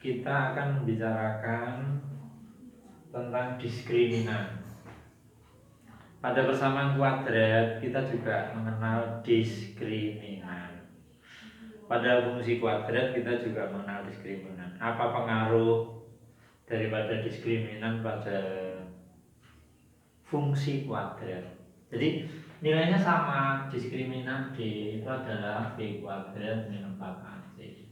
kita akan membicarakan tentang diskriminan. Pada persamaan kuadrat kita juga mengenal diskriminan. Pada fungsi kuadrat kita juga mengenal diskriminan. Apa pengaruh daripada diskriminan pada fungsi kuadrat? Jadi nilainya sama, diskriminan D itu adalah B kuadrat minus 4AC.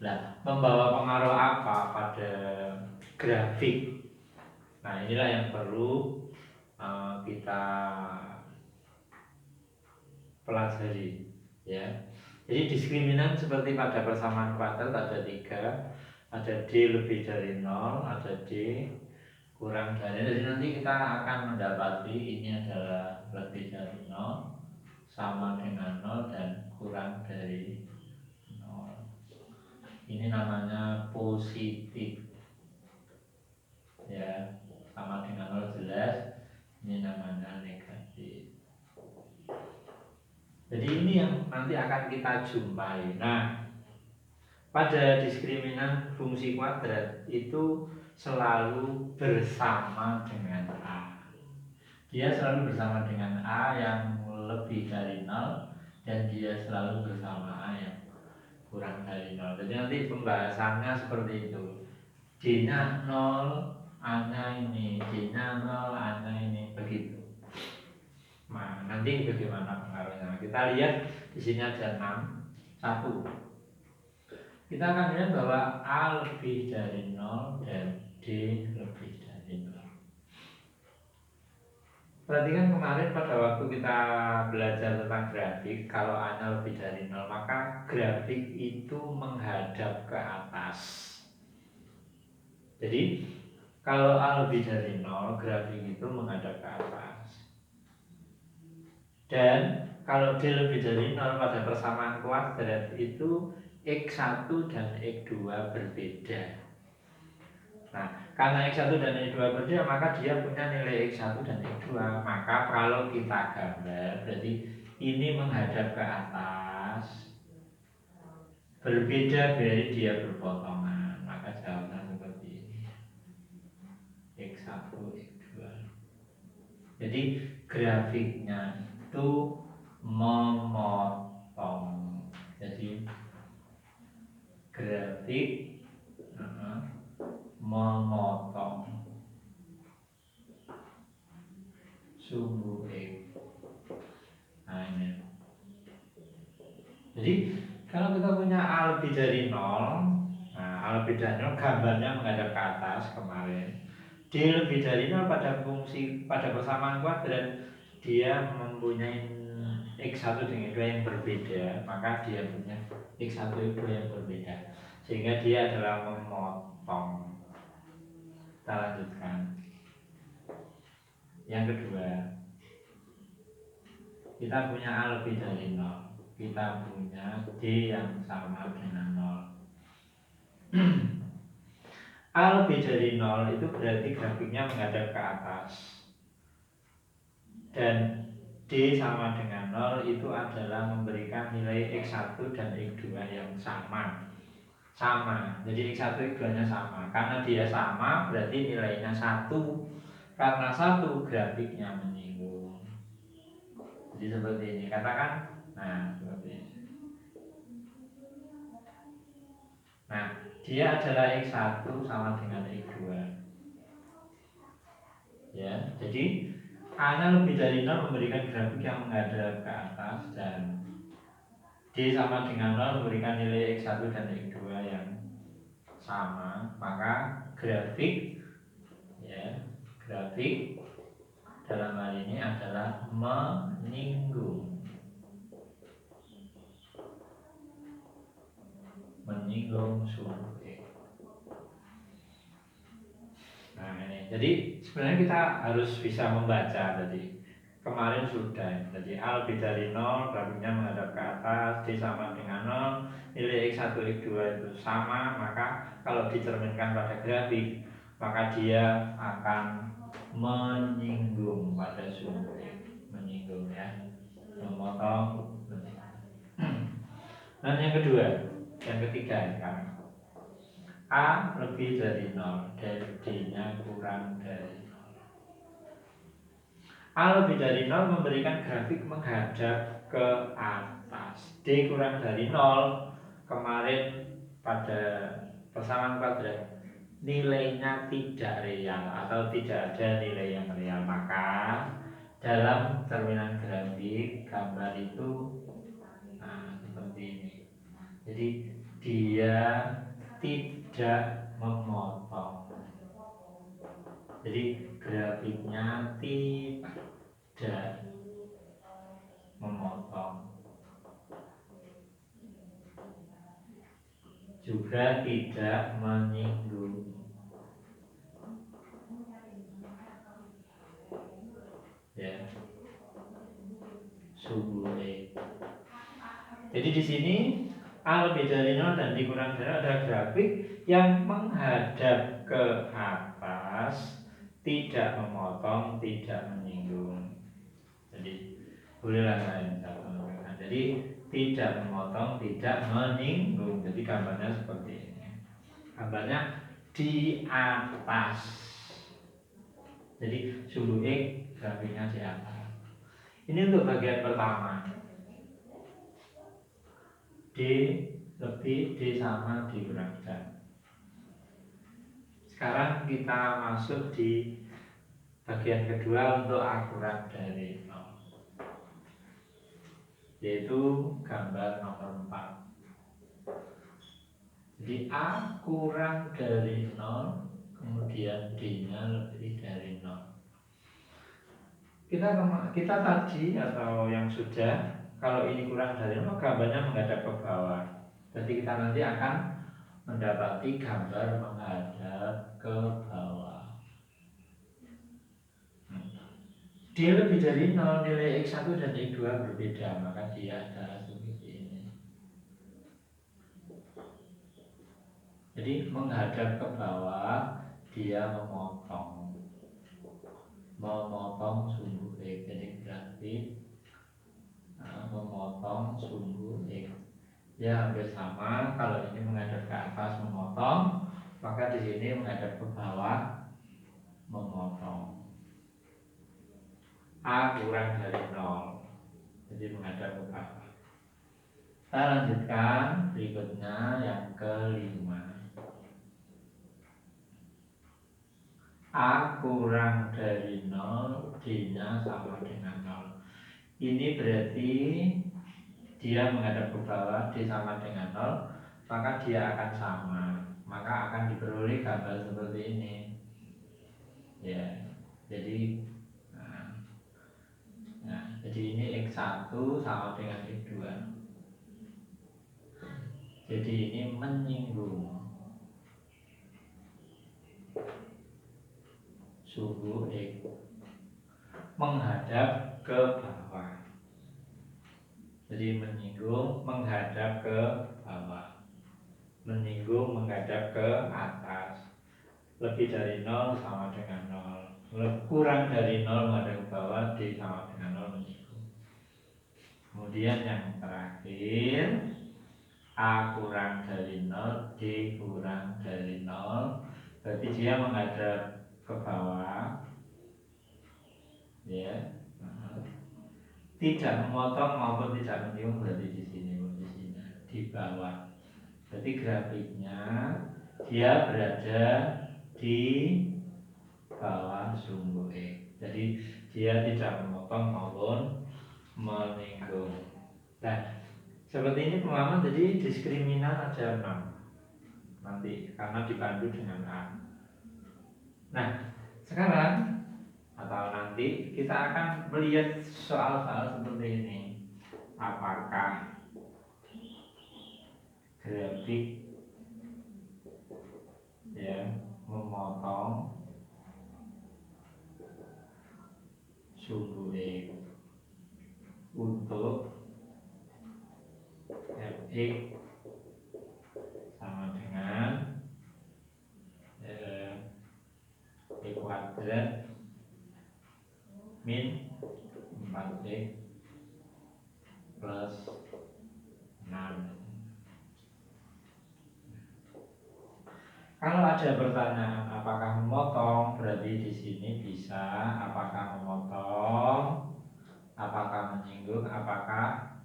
Nah, membawa pengaruh apa pada grafik? Nah, inilah yang perlu kita pelajari, ya. Jadi diskriminan seperti pada persamaan kuadrat ada 3, ada D lebih dari 0, ada D kurang dari. Jadi nanti kita akan mendapati ini adalah lebih dari 0, sama dengan 0, dan kurang dari 0. Ini namanya positif, ya. Sama dengan 0 jelas, ini namanya negatif. Jadi ini yang nanti akan kita jumpai. Nah, pada diskriminan fungsi kuadrat itu selalu bersama dengan A. Dia selalu bersama dengan A yang lebih dari 0, dan dia selalu bersama A yang kurang dari 0. Jadi nanti pembahasannya seperti itu. D-nya 0, A-nya ini, D-nya 0, A-nya ini, begitu. Nah, nanti bagaimana pengaruhnya? Kita lihat di sini ada 6, 1. Kita akan lihat bahwa A lebih dari 0 dan D lebih dari 0. Perhatikan kemarin pada waktu kita belajar tentang grafik, kalau A-nya lebih dari 0, maka grafik itu menghadap ke atas. Jadi, kalau A lebih dari 0, grafik itu menghadap ke atas. Dan kalau D lebih dari 0 pada persamaan kuadrat itu X1 dan X2 berbeda. Nah, karena X1 dan X2 berbeda, maka dia punya nilai X1 dan X2. Maka kalau kita gambar, berarti ini menghadap ke atas, berbeda berarti dia berpotongan. Maka jawabannya seperti ini, X1, X2. Jadi grafiknya itu memotong. Jadi grafik memotong sumbu X. Nah, ini. Jadi kalau kita punya A lebih dari 0, nah A lebih dari 0 gambarnya menghadap ke atas kemarin. D lebih dari 0 pada fungsi pada persamaan kuadrat dia mempunyai X1 dengan X2 yang berbeda, maka dia punya X1 X2 yang berbeda, sehingga dia adalah memotong. Kita lanjutkan. Yang kedua, kita punya A lebih dari 0, kita punya D yang sama dengan 0. A lebih dari 0 itu berarti grafiknya menghadap ke atas, dan D sama dengan 0 itu adalah memberikan nilai X1 dan X2 yang sama. Jadi X1 X2 nya sama. Karena dia sama berarti nilainya 1. Karena 1 grafiknya menyinggung. Jadi seperti ini. Katakan, nah seperti ini. Nah, dia adalah X1 sama dengan X2. Ya, jadi A-nya lebih dari 0 memberikan grafik yang menghadap ke atas, dan D sama dengan 0 memberikan nilai X1 dan X2 yang sama. Maka grafik, ya, grafik dalam hal ini adalah menyinggung sumbu X. Nah ini, jadi sebenarnya kita harus bisa membaca tadi. Kemarin sudah, jadi A lebih dari 0, grafiknya menghadap ke atas, D sama dengan 0, nilai X1, X2 itu sama, maka kalau dicerminkan pada grafik, maka dia akan menyinggung pada sumbu X. Menyinggung, ya, memotong, menyinggung. Dan yang kedua, yang ketiga sekarang, A lebih dari 0 dan D-nya kurang dari 0. A lebih dari 0 memberikan grafik menghadap ke atas. D kurang dari 0 kemarin pada persamaan kuadrat nilainya tidak real atau tidak ada nilai yang real, maka dalam cerminan grafik gambar itu seperti ini. Jadi dia tidak memotong. Jadi grafiknya tidak memotong, juga tidak menyinggung. Ya, sumbu E. Jadi di sini A lebih dari 0 dan D kurang dari 0 ada grafik yang menghadap ke atas, tidak memotong, tidak menyinggung. Jadi bolehlah saya sampaikan. Jadi tidak memotong, tidak menyinggung. Jadi gambarnya seperti ini. Gambarnya di atas. Jadi sumbu E grafiknya di atas. Ini untuk bagian pertama. D lebih D sama dikurangkan. Sekarang kita masuk di bagian kedua untuk akurat dari 0, yaitu gambar nomor 4. Jadi A kurang dari 0, kemudian D-nya lebih dari 0. Kita tadi atau yang sudah, kalau ini kurang dari 0 gambarnya menghadap ke bawah. Jadi kita nanti akan mendapati gambar menghadap ke bawah. Dia lebih dari 0, nilai X1 dan X2 berbeda, maka dia adalah seperti ini. Jadi menghadap ke bawah, dia memotong sumbu X. Jadi berarti memotong sumbu X. Ya hampir sama. Kalau ini menghadap ke atas memotong, maka di sini menghadap ke bawah memotong. A kurang dari 0, jadi menghadap ke bawah. Kita lanjutkan berikutnya yang kelima. A kurang dari 0, D-nya sama dengan 0. Ini berarti dia menghadap ke bawah, D sama dengan 0, maka dia akan sama. Maka akan diperoleh gambar seperti ini. Ya, jadi jadi ini X1 sama dengan X2. Jadi ini menyinggung sumbu X menghadap ke bawah. Jadi menyinggung menghadap ke bawah, menyinggung menghadap ke atas. Lebih dari 0 sama dengan 0, kurang dari 0 menghadap ke bawah, D sama dengan 0 menyinggung. Kemudian yang terakhir, A kurang dari 0, D kurang dari 0, berarti dia menghadap ke bawah, ya, tidak memotong maupun tidak menyinggung, berarti di sini posisinya di bawah. Berarti grafiknya dia berada di bawah sumbu X. Jadi dia tidak memotong maupun menyinggung. Nah, seperti ini pemahaman. Jadi diskriminan ada 6 nanti karena dibantu dengan A. Nah, sekarang atau nanti kita akan melihat soal-soal seperti ini. Apakah grafik memotong sumbu X untuk Fx sama dengan X kuadrat min 4x plus 6. Kalau ada pertanyaan apakah memotong, berarti di sini bisa apakah memotong, apakah menyinggung, apakah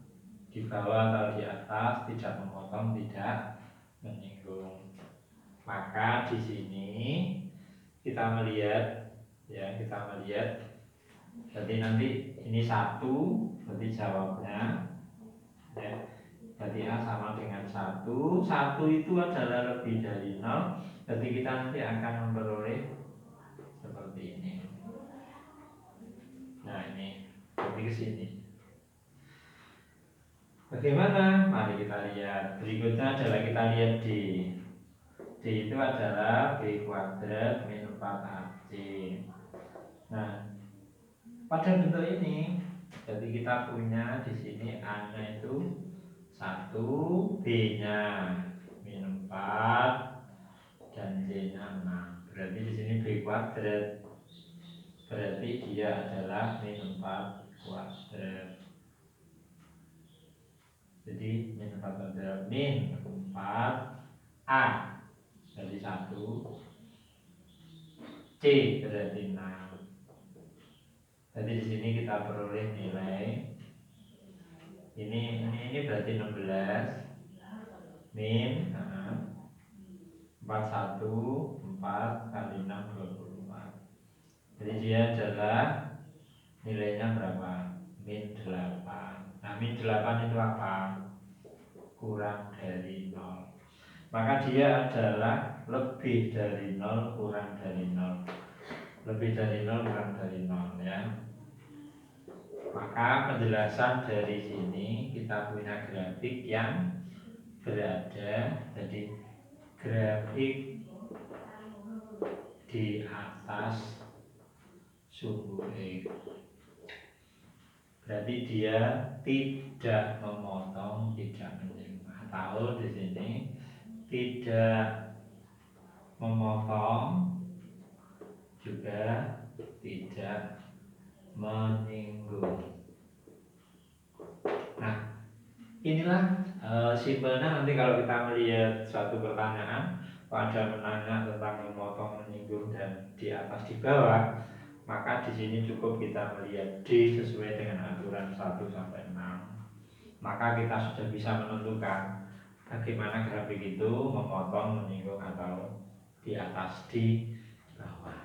di bawah atau di atas, tidak memotong, tidak menyinggung. Maka di sini kita melihat, ya kita melihat, berarti nanti ini satu, berarti jawabnya, ya. Berarti A sama dengan satu. Satu itu adalah lebih dari 0. Berarti kita nanti akan memperoleh seperti ini. Nah ini, berarti ke sini. Bagaimana? Mari kita lihat. Berikutnya adalah kita lihat D. D itu adalah B kuadrat min 4AC. Nah, pada bentuk ini, jadi kita punya di sini A-nya itu 1, B-nya min 4 dan C-nya 6. Berarti di sini B kuadrat. Berarti dia adalah min 4 kuadrat. Jadi min 4 kuadrat min 4 A berarti 1, C berarti 6. Jadi di sini kita peroleh nilai ini berarti 16 min 4 kali 6 24. Jadi dia adalah nilainya berapa? Min 8. Nah min 8 itu apa? Kurang dari 0. Maka dia adalah lebih dari 0 kurang dari 0. Lebih dari 0 kurang dari 0 ya. Maka penjelasan dari sini kita punya grafik yang berada, jadi grafik di atas suhu X. Berarti dia tidak memotong, tidak menyinggung. Atau di sini tidak memotong juga tidak menyinggung. Nah, inilah simpelnya. Nanti kalau kita melihat suatu pertanyaan, kalau ada menanya tentang memotong, menyinggung dan di atas di bawah, maka di sini cukup kita melihat D sesuai dengan aturan 1 sampai 6. Maka kita sudah bisa menentukan bagaimana grafik itu memotong, menyinggung atau di atas di bawah.